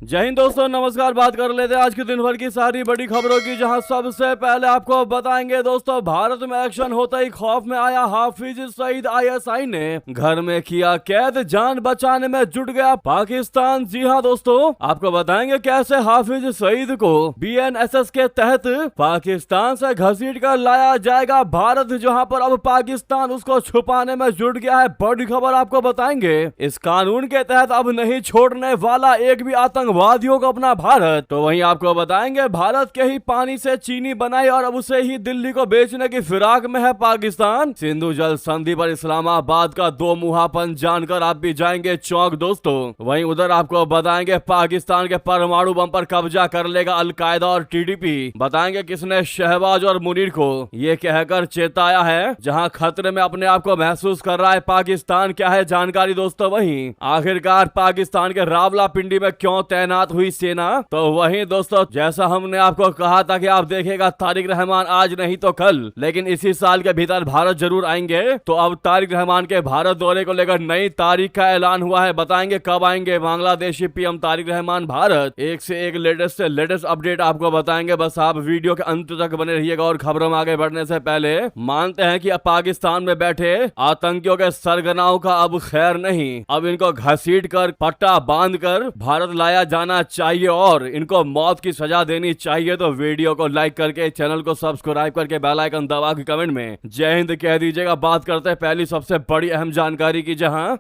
जय हिंद दोस्तों, नमस्कार। बात कर लेते हैं आज के दिन भर की सारी बड़ी खबरों की, जहां सबसे पहले आपको बताएंगे दोस्तों, भारत में एक्शन होता ही खौफ में आया हाफिज सईद। आईएसआई ने घर में किया कैद, जान बचाने में जुट गया पाकिस्तान। जी हां दोस्तों, आपको बताएंगे कैसे हाफिज सईद को बीएनएसएस के तहत पाकिस्तान से घसीट कर लाया जाएगा भारत, जहां पर अब पाकिस्तान उसको छुपाने में जुट गया है। बड़ी खबर आपको बताएंगे, इस कानून के तहत अब नहीं छोड़ने वाला एक भी आतंकवादियों को अपना भारत। तो वहीं आपको बताएंगे, भारत के ही पानी से चीनी बनाई और अब उसे ही दिल्ली को बेचने की फिराक में है पाकिस्तान। सिंधु जल संधि पर इस्लामाबाद का दो मुहापन जानकर आप भी जाएंगे चौंक दोस्तों। वहीं उधर आपको बताएंगे, पाकिस्तान के परमाणु बम पर कब्जा कर लेगा अलकायदा और टीडीपी। बताएंगे किसने शहबाज और मुनीर को ये कहकर चेताया है, जहां खतरे में अपने आप को महसूस कर रहा है पाकिस्तान। क्या है जानकारी दोस्तों। वहीं आखिरकार पाकिस्तान के रावलापिंडी में क्यों तैनात हुई सेना, तो वहीं दोस्तों जैसा हमने आपको कहा था कि आप देखेगा तारिक रहमान आज नहीं तो कल, लेकिन इसी साल के भीतर भारत जरूर आएंगे। तो अब तारिक रहमान के भारत दौरे को लेकर नई तारीख का ऐलान हुआ है। बताएंगे कब आएंगे बांग्लादेशी पीएम तारिक रहमान भारत। एक से एक लेटेस्ट से लेटेस्ट अपडेट आपको बताएंगे, बस आप वीडियो के अंत तक बने रहिएगा। और खबरों में आगे बढ़ने से पहले मानते हैं कि अब पाकिस्तान में बैठे आतंकियों के सरगनाओं का अब खैर नहीं, अब इनको घसीट कर पट्टा बांध कर भारत लाया जाना चाहिए और इनको मौत की सजा देनी चाहिए। तो वीडियो को लाइक करके, चैनल को सब्सक्राइब करके, बेल आइकन दबा के कमेंट में जय हिंद कह दीजिएगा। बात करते हैं पहली सबसे बड़ी अहम जानकारी की, जहां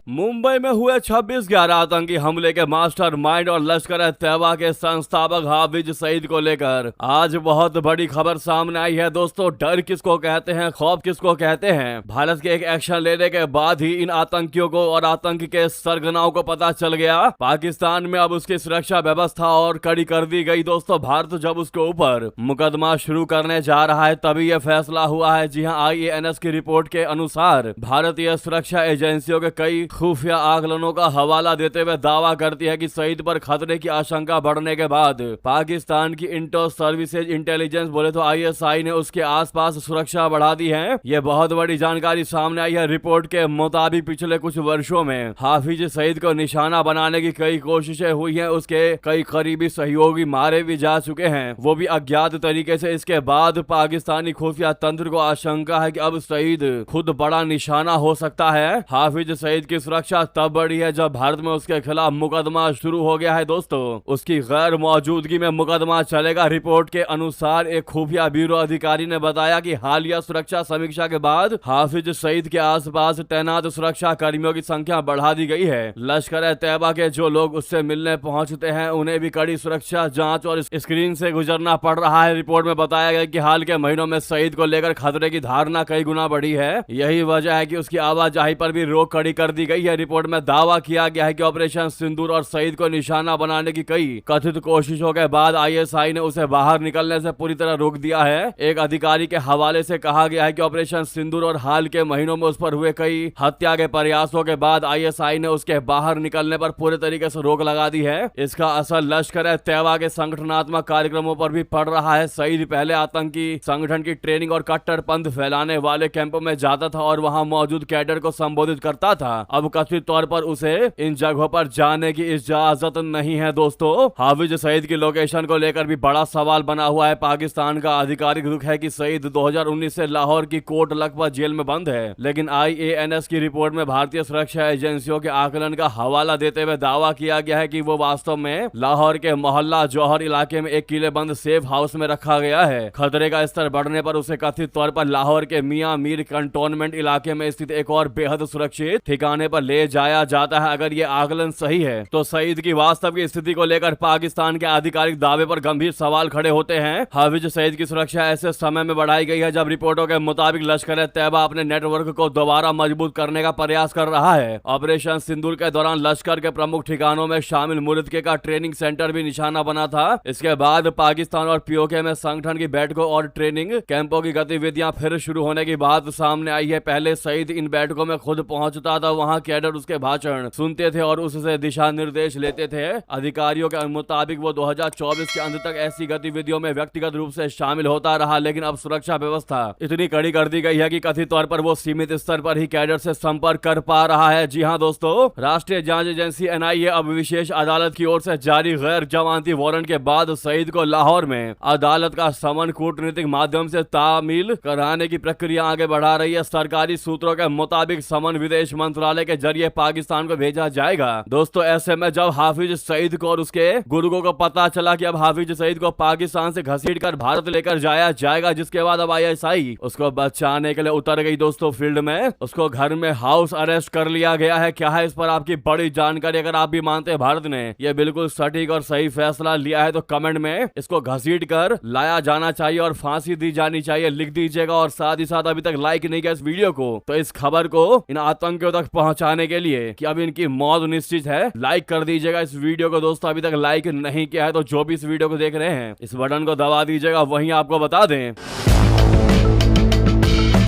मुंबई में हुए 26/11 आतंकी हमले के मास्टरमाइंड और लश्कर-ए-तैयबा के संस्थापक हाफिज सईद को लेकर आज बहुत बड़ी खबर सामने आई है दोस्तों। डर किसको कहते हैं, खौफ किसको कहते हैं, भारत के एक एक्शन लेने के बाद ही इन आतंकियों को और आतंक के सरगनाओं को पता चल गया। पाकिस्तान में अब उसकी सुरक्षा व्यवस्था और कड़ी कर दी गई दोस्तों। भारत जब उसके ऊपर मुकदमा शुरू करने जा रहा है तभी यह फैसला हुआ है। जी हाँ, आईएएनएस की रिपोर्ट के अनुसार भारतीय सुरक्षा एजेंसियों के कई खुफिया आकलनों का हवाला देते हुए दावा करती है कि सईद पर खतरे की आशंका बढ़ने के बाद पाकिस्तान की इंटर सर्विसेज इंटेलिजेंस बोले तो आईएसआई ने उसके आसपास सुरक्षा बढ़ा दी है। ये बहुत बड़ी जानकारी सामने आई है। रिपोर्ट के मुताबिक पिछले कुछ वर्षों में हाफिज सईद को निशाना बनाने की कई कोशिशें हुई हैं। उसके कई करीबी सहयोगी मारे भी जा चुके हैं, वो भी अज्ञात तरीके से। इसके बाद पाकिस्तानी खुफिया तंत्र को आशंका है कि अब सईद खुद बड़ा निशाना हो सकता है। हाफिज सईद की सुरक्षा तब बढ़ी है जब भारत में उसके खिलाफ मुकदमा शुरू हो गया है दोस्तों। उसकी गैर मौजूदगी में मुकदमा चलेगा। रिपोर्ट के अनुसार एक खुफिया ब्यूरो अधिकारी ने बताया कि हालिया सुरक्षा समीक्षा के बाद हाफिज सईद के आसपास तैनात सुरक्षा कर्मियों की संख्या बढ़ा दी गई है। लश्कर-ए-तैयबा के जो लोग उससे मिलने पहुंचते हैं उन्हें भी कड़ी सुरक्षा जांच और स्क्रीन से गुजरना पड़ रहा है। रिपोर्ट में बताया गया कि हाल के महीनों में सईद को लेकर खतरे की धारणा कई गुना बढ़ी है। यही वजह है कि उसकी आवाजाही पर भी रोक कड़ी कर दी गई है। रिपोर्ट में दावा किया गया है कि ऑपरेशन सिंदूर और सईद को निशाना बनाने की कई कथित कोशिशों के बाद आईएसआई ने उसे बाहर निकलने से पूरी तरह रोक दिया है। एक अधिकारी के हवाले से कहा गया है कि ऑपरेशन सिंदूर और हाल के महीनों में उस पर हुए कई हत्या के प्रयासों के बाद आईएसआई ने उसके बाहर निकलने पर पूरे तरीके से रोक लगा दी है। इसका असर लश्कर-ए-तैयबा के संगठनात्मक कार्यक्रमों पर भी पड़ रहा है। सईद पहले आतंकी संगठन की ट्रेनिंग और कट्टरपंथ फैलाने वाले कैंपों में जाता था और वहां मौजूद कैडर को संबोधित करता था। अब कथित तौर पर उसे इन जगहों पर जाने की इजाजत नहीं है दोस्तों। हाफिज सईद की लोकेशन को लेकर भी बड़ा सवाल बना हुआ है। पाकिस्तान का आधिकारिक रुख है कि सईद 2019 से लाहौर की कोट लखपत जेल में बंद है, लेकिन आईएएनएस की रिपोर्ट में भारतीय सुरक्षा एजेंसियों के आकलन का हवाला देते हुए दावा किया गया है कि वो वास्तव में लाहौर के मोहल्ला जौहर इलाके में एक किलेबंद सेफ हाउस में रखा गया है। खतरे का स्तर बढ़ने पर उसे कथित तौर पर लाहौर के मियां मीर कंटोनमेंट इलाके में स्थित एक और बेहद सुरक्षित ठिकाने पर ले जाया जाता है। अगर ये आकलन सही है तो सईद की वास्तविक स्थिति को लेकर पाकिस्तान के आधिकारिक दावे पर गंभीर सवाल खड़े होते हैं। हाफिज सईद की सुरक्षा ऐसे समय में बढ़ाई गई है जब रिपोर्टों के मुताबिक लश्कर-ए-तैयबा अपने नेटवर्क को दोबारा मजबूत करने का प्रयास कर रहा है। ऑपरेशन सिंदूर के दौरान लश्कर के प्रमुख ठिकानों में शामिल मुर्दके का ट्रेनिंग सेंटर भी निशाना बना था। इसके बाद पाकिस्तान और पीओके में संगठन की बैठकों और ट्रेनिंग कैंपों की गतिविधियां फिर शुरू होने की बात सामने आई है। पहले सईद इन बैठकों में खुद पहुंचता था, वहां कैडर उसके भाषण सुनते थे और उससे दिशा निर्देश लेते थे। अधिकारियों के मुताबिक वो 2024 के अंत तक ऐसी गतिविधियों में व्यक्तिगत रूप से शामिल होता रहा, लेकिन अब सुरक्षा व्यवस्था इतनी कड़ी कर दी गई है कि कथित तौर पर वो सीमित स्तर पर ही कैडर से संपर्क कर पा रहा है। जी हाँ दोस्तों, राष्ट्रीय जांच एजेंसी एनआईए अब विशेष अदालत की ओर से जारी गैर जमानती वारंट के बाद सईद को लाहौर में अदालत का समन कूटनीतिक माध्यम से तामील कराने की प्रक्रिया आगे बढ़ा रही है। सरकारी सूत्रों के मुताबिक समन विदेश मंत्रालय के जरिए पाकिस्तान को भेजा जाएगा। दोस्तों, ऐसे में जब हाफिज सईद को और उसके गुर्गों को पता चला कि अब हाफिज सईद को पाकिस्तान से घसीटकर भारत लेकर जाया जाएगा, जिसके बाद अब आईएसआई उसको बचाने के लिए उतर गई दोस्तों फील्ड में। उसको घर में हाउस अरेस्ट कर लिया गया है। क्या है इस पर आपकी बड़ी जानकारी? अगर आप भी मानते हैं भारत ने यह बिल्कुल सटीक और सही फैसला लिया है तो कमेंट में इसको घसीट कर लाया जाना चाहिए और फांसी दी जानी चाहिए लिख दीजिएगा। और साथ ही साथ अभी तक लाइक नहीं किया इस वीडियो को तो इस खबर को इन आतंकियों तक पहुंचाने के लिए कि अब इनकी मौत निश्चित है, लाइक कर दीजिएगा इस वीडियो को। दोस्तों, अभी तक लाइक नहीं किया है तो जो भी इस वीडियो को देख रहे हैं इस बटन को दबा दीजिएगा। वहीं आपको बता दें,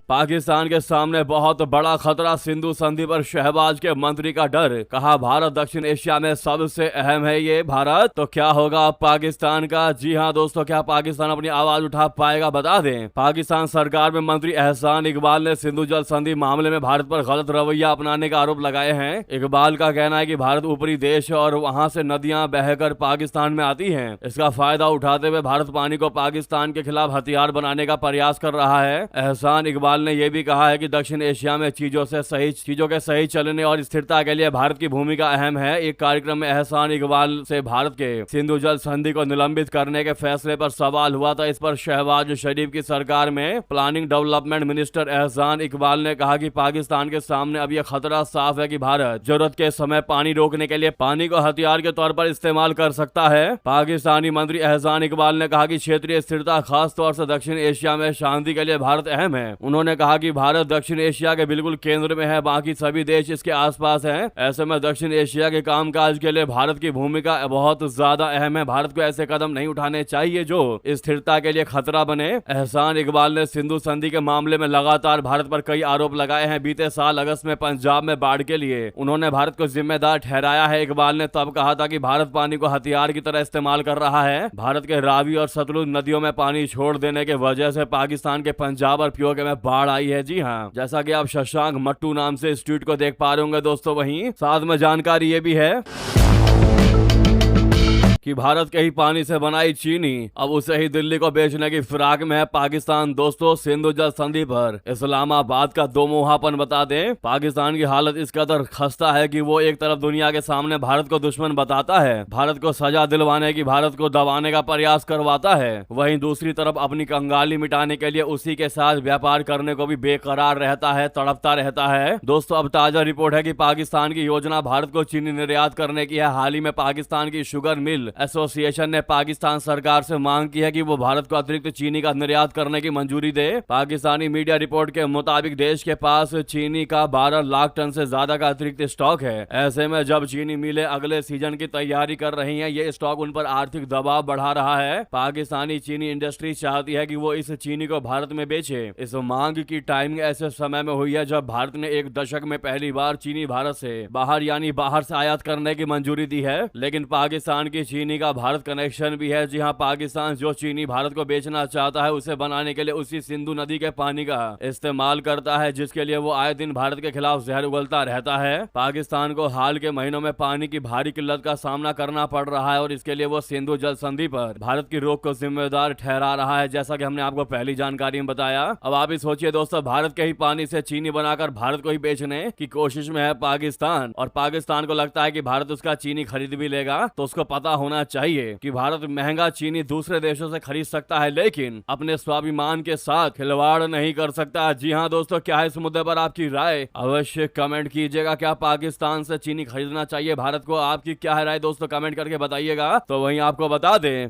पाकिस्तान के सामने बहुत बड़ा खतरा, सिंधु संधि पर शहबाज के मंत्री का डर। कहा भारत दक्षिण एशिया में सबसे अहम है ये भारत। तो क्या होगा अब पाकिस्तान का? जी हाँ दोस्तों, क्या पाकिस्तान अपनी आवाज उठा पाएगा? बता दें, पाकिस्तान सरकार में मंत्री एहसान इकबाल ने सिंधु जल संधि मामले में भारत पर गलत रवैया अपनाने का आरोप लगाए हैं। इकबाल का कहना है कि भारत ऊपरी देश और वहां से नदियां बहकर पाकिस्तान में आती हैं। इसका फायदा उठाते हुए भारत पानी को पाकिस्तान के खिलाफ हथियार बनाने का प्रयास कर रहा है। एहसान इकबाल ने यह भी कहा है कि दक्षिण एशिया में चीजों के सही चलने और स्थिरता के लिए भारत की भूमिका अहम है। एक कार्यक्रम में एहसान इकबाल से भारत के सिंधु जल संधि को निलंबित करने के फैसले पर सवाल हुआ था। इस पर शहबाज शरीफ की सरकार में प्लानिंग डेवलपमेंट मिनिस्टर एहसान इकबाल ने कहा कि पाकिस्तान के सामने अब यह खतरा साफ है कि भारत जरूरत के समय पानी रोकने के लिए पानी को हथियार के तौर पर इस्तेमाल कर सकता है। पाकिस्तानी मंत्री एहसान इकबाल ने कहा कि क्षेत्रीय स्थिरता खास तौर से दक्षिण एशिया में शांति के लिए भारत अहम है। उन्होंने कहा कि भारत दक्षिण एशिया के बिल्कुल केंद्र में है, बाकी सभी देश इसके आसपास हैं। ऐसे में दक्षिण एशिया के कामकाज के लिए भारत की भूमिका बहुत ज्यादा अहम है। भारत को ऐसे कदम नहीं उठाने चाहिए जो स्थिरता के लिए खतरा बने। एहसान इकबाल ने सिंधु संधि के मामले में लगातार भारत पर कई आरोप लगाए हैं। बीते साल अगस्त में पंजाब में बाढ़ के लिए उन्होंने भारत को जिम्मेदार ठहराया है। इकबाल ने तब कहा था कि भारत पानी को हथियार की तरह इस्तेमाल कर रहा है। भारत के रावी और सतलुज नदियों में पानी छोड़ देने के वजह से पाकिस्तान के पंजाब और पीओके में बाढ़ आई है। जी हाँ, जैसा कि आप शशांक मट्टू नाम से इस ट्वीट को देख पा रहे होंगे दोस्तों। वहीं साथ में जानकारी ये भी है कि भारत के ही पानी से बनाई चीनी अब उसे ही दिल्ली को बेचने की फिराक में है पाकिस्तान। दोस्तों, सिंधु जल संधि पर इस्लामाबाद का दो मुहापन बता दें। पाकिस्तान की हालत इस कदर खस्ता है कि वो एक तरफ दुनिया के सामने भारत को दुश्मन बताता है, भारत को सजा दिलवाने की, भारत को दबाने का प्रयास करवाता है, वहीं दूसरी तरफ अपनी कंगाली मिटाने के लिए उसी के साथ व्यापार करने को भी बेकरार रहता है, तड़पता रहता है। दोस्तों, अब ताजा रिपोर्ट है कि पाकिस्तान की योजना भारत को चीनी निर्यात करने की है। हाल ही में पाकिस्तान की शुगर मिल एसोसिएशन ने पाकिस्तान सरकार से मांग की है कि वो भारत को अतिरिक्त चीनी का निर्यात करने की मंजूरी दे। पाकिस्तानी मीडिया रिपोर्ट के मुताबिक देश के पास चीनी का 12 लाख टन से ज्यादा का अतिरिक्त स्टॉक है। ऐसे में जब चीनी मिलें अगले सीजन की तैयारी कर रही हैं, ये स्टॉक उन पर आर्थिक दबाव बढ़ा रहा है। पाकिस्तानी चीनी इंडस्ट्री चाहती है कि वो इस चीनी को भारत में बेचे। इस मांग की टाइमिंग ऐसे समय में हुई है जब भारत ने एक दशक में पहली बार चीनी भारत से बाहर यानी बाहर से आयात करने की मंजूरी दी है। लेकिन पाकिस्तान की चीनी का भारत कनेक्शन भी है। जी हां, पाकिस्तान जो चीनी भारत को बेचना चाहता है उसे बनाने के लिए उसी सिंधु नदी के पानी का इस्तेमाल करता है, जिसके लिए वो आए दिन भारत के खिलाफ जहर उगलता रहता है। पाकिस्तान को हाल के महीनों में पानी की भारी किल्लत का सामना करना पड़ रहा है और इसके लिए वो सिंधु जल संधि पर भारत की रोक को जिम्मेदार ठहरा रहा है, जैसा कि हमने आपको पहली जानकारी में बताया। अब आप ही सोचिए दोस्तों, भारत के ही पानी से चीनी बनाकर भारत को ही बेचने की कोशिश में है पाकिस्तान, और पाकिस्तान को लगता है कि भारत उसका चीनी खरीद भी लेगा। तो उसको पता होना चाहिए कि भारत महंगा चीनी दूसरे देशों से खरीद सकता है, लेकिन अपने स्वाभिमान के साथ खिलवाड़ नहीं कर सकता। जी हाँ दोस्तों, क्या है इस मुद्दे पर आपकी राय? अवश्य कमेंट कीजिएगा। क्या पाकिस्तान से चीनी खरीदना चाहिए भारत को? आपकी क्या है राय दोस्तों? कमेंट करके बताइएगा। तो वहीं आपको बता दें,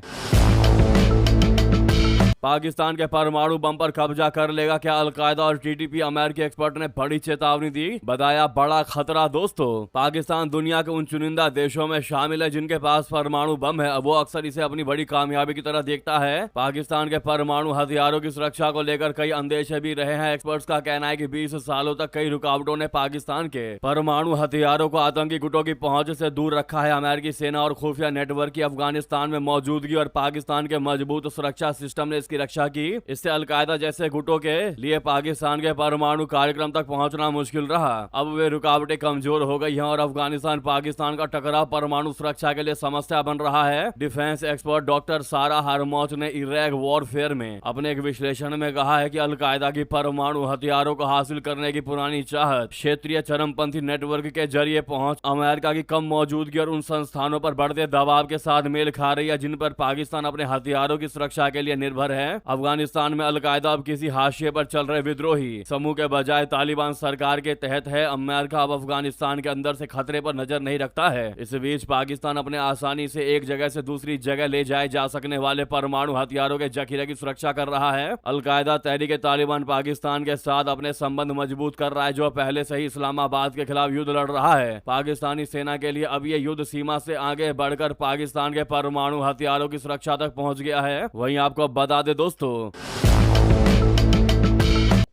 पाकिस्तान के परमाणु बम पर कब्जा कर लेगा क्या अलकायदा और टीटीपी? अमेरिकी एक्सपर्ट ने बड़ी चेतावनी दी, बताया बड़ा खतरा। दोस्तों, पाकिस्तान दुनिया के उन चुनिंदा देशों में शामिल है जिनके पास परमाणु बम है। अब वो अक्सर इसे अपनी बड़ी कामयाबी की तरह देखता है। पाकिस्तान के परमाणु हथियारों की सुरक्षा को लेकर कई अंदेशे भी रहे हैं। एक्सपर्ट्स का कहना है कि 20 सालों तक कई रुकावटों ने पाकिस्तान के परमाणु हथियारों को आतंकी गुटों की पहुंच से दूर रखा है। अमेरिकी सेना और खुफिया नेटवर्क की अफगानिस्तान में मौजूदगी और पाकिस्तान के मजबूत सुरक्षा सिस्टम ने इसकी रक्षा की। इससे अलकायदा जैसे गुटों के लिए पाकिस्तान के परमाणु कार्यक्रम तक पहुंचना मुश्किल रहा। अब वे रुकावटें कमजोर हो गई हैं और अफगानिस्तान पाकिस्तान का टकराव परमाणु सुरक्षा के लिए समस्या बन रहा है। डिफेंस एक्सपर्ट डॉक्टर सारा हरमौच ने इराक वॉरफेयर में अपने एक विश्लेषण में कहा है कि अलकायदा की परमाणु हथियारों को हासिल करने की पुरानी चाहत, क्षेत्रीय चरमपंथी नेटवर्क के जरिए पहुंच, अमेरिका की कम मौजूदगी और उन संस्थानों पर बढ़ते दबाव के साथ मेल खा रही है जिन पर पाकिस्तान अपने हथियारों की सुरक्षा के लिए निर्भर है। अफगानिस्तान में अलकायदा अब किसी हाशिए पर चल रहे विद्रोही समूह के बजाय तालिबान सरकार के तहत है। अमेरिका अब अफगानिस्तान के अंदर से खतरे पर नजर नहीं रखता है। इस बीच पाकिस्तान अपने आसानी से एक जगह से दूसरी जगह ले जाए जा सकने वाले परमाणु हथियारों के जखीरे की सुरक्षा कर रहा है। अलकायदा तहरीक तालिबान पाकिस्तान के साथ अपने संबंध मजबूत कर रहा है, जो पहले से ही इस्लामाबाद के खिलाफ युद्ध लड़ रहा है। पाकिस्तानी सेना के लिए अब ये युद्ध सीमा से आगे बढ़कर पाकिस्तान के परमाणु हथियारों की सुरक्षा तक पहुंच गया है। वहीं आपको बता दे दोस्तों,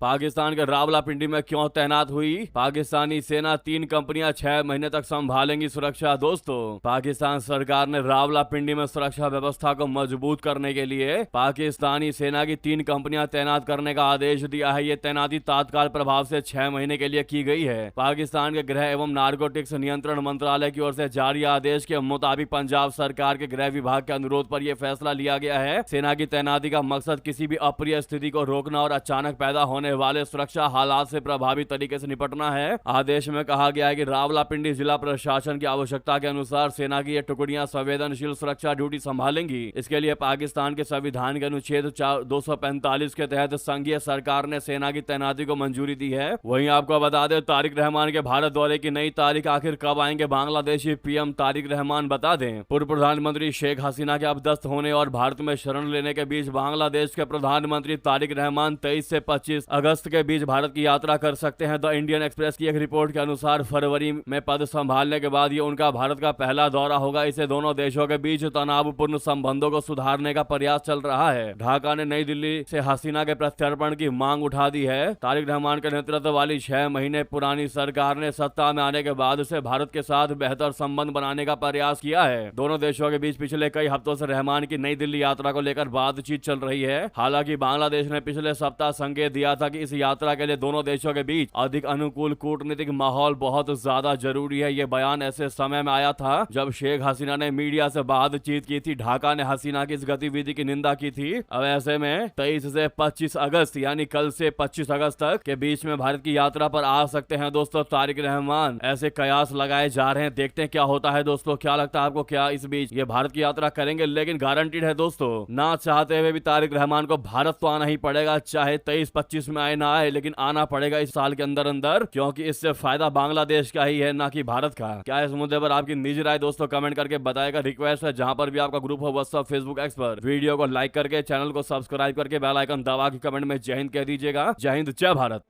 पाकिस्तान के रावलपिंडी में क्यों तैनात हुई पाकिस्तानी सेना? 3 कंपनियां 6 महीने तक संभालेंगी सुरक्षा। दोस्तों, पाकिस्तान सरकार ने रावलपिंडी में सुरक्षा व्यवस्था को मजबूत करने के लिए पाकिस्तानी सेना की 3 कंपनियां तैनात करने का आदेश दिया है। ये तैनाती तात्काल प्रभाव से 6 महीने के लिए की गई है। पाकिस्तान के गृह एवं नारकोटिक्स नियंत्रण मंत्रालय की ओर से जारी आदेश के मुताबिक पंजाब सरकार के गृह विभाग के अनुरोध पर यह फैसला लिया गया है। सेना की तैनाती का मकसद किसी भी अप्रिय स्थिति को रोकना और अचानक पैदा होने वाले सुरक्षा हालात से प्रभावी तरीके से निपटना है। आदेश में कहा गया है कि रावलपिंडी जिला प्रशासन की आवश्यकता के अनुसार सेना की ये टुकड़ियां संवेदनशील सुरक्षा ड्यूटी संभालेंगी। इसके लिए पाकिस्तान के संविधान के अनुच्छेद 245 के तहत संघीय सरकार ने सेना की तैनाती को मंजूरी दी है। वहीं आपको बता दें, तारिक रहमान के भारत दौरे की नई तारीख आखिर कब आएंगे बांग्लादेशी पीएम तारिक रहमान? बता दें, पूर्व प्रधानमंत्री शेख हसीना के अपदस्थ होने और भारत में शरण लेने के बीच बांग्लादेश के प्रधानमंत्री तारिक रहमान 23 से 25 अगस्त के बीच भारत की यात्रा कर सकते हैं। द इंडियन एक्सप्रेस की एक रिपोर्ट के अनुसार फरवरी में पद संभालने के बाद ये उनका भारत का पहला दौरा होगा। इसे दोनों देशों के बीच तनावपूर्ण संबंधों को सुधारने का प्रयास चल रहा है। ढाका ने नई दिल्ली से हसीना के प्रत्यर्पण की मांग उठा दी है। तारिक रहमान के नेतृत्व वाली 6 महीने पुरानी सरकार ने सत्ता में आने के बाद से भारत के साथ बेहतर संबंध बनाने का प्रयास किया है। दोनों देशों के बीच पिछले कई हफ्तों से रहमान की नई दिल्ली यात्रा को लेकर बातचीत चल रही है। हालांकि बांग्लादेश ने पिछले सप्ताह संकेत दिया था कि इस यात्रा के लिए दोनों देशों के बीच अधिक अनुकूल कूटनीतिक माहौल बहुत ज्यादा जरूरी है। यह बयान ऐसे समय में आया था जब शेख हसीना ने मीडिया से बातचीत की थी। ढाका ने हसीना की इस गतिविधि की निंदा की थी। अब ऐसे में 23 से 25 अगस्त यानी कल से 25 अगस्त तक के बीच में भारत की यात्रा पर आ सकते हैं दोस्तों तारिक रहमान। ऐसे कयास लगाए जा रहे हैं, देखते हैं क्या होता है। दोस्तों, क्या लगता है आपको, क्या इस बीच ये भारत की यात्रा करेंगे? लेकिन गारंटीड है दोस्तों, ना चाहते हुए भी तारिक रहमान को भारत तो आना ही पड़ेगा, चाहे 23-25 में आए ना आए, लेकिन आना पड़ेगा इस साल के अंदर अंदर, क्योंकि इससे फायदा बांग्लादेश का ही है, ना कि भारत का। क्या इस मुद्दे पर आपकी निजी राय दोस्तों कमेंट करके बताएगा। रिक्वेस्ट है, जहां पर भी आपका ग्रुप हो व्हाट्सएप फेसबुक एक्स पर, वीडियो को लाइक करके चैनल को सब्सक्राइब करके बेल आइकन दबा के कमेंट में जय हिंद कह दीजिएगा। जय हिंद, जय भारत।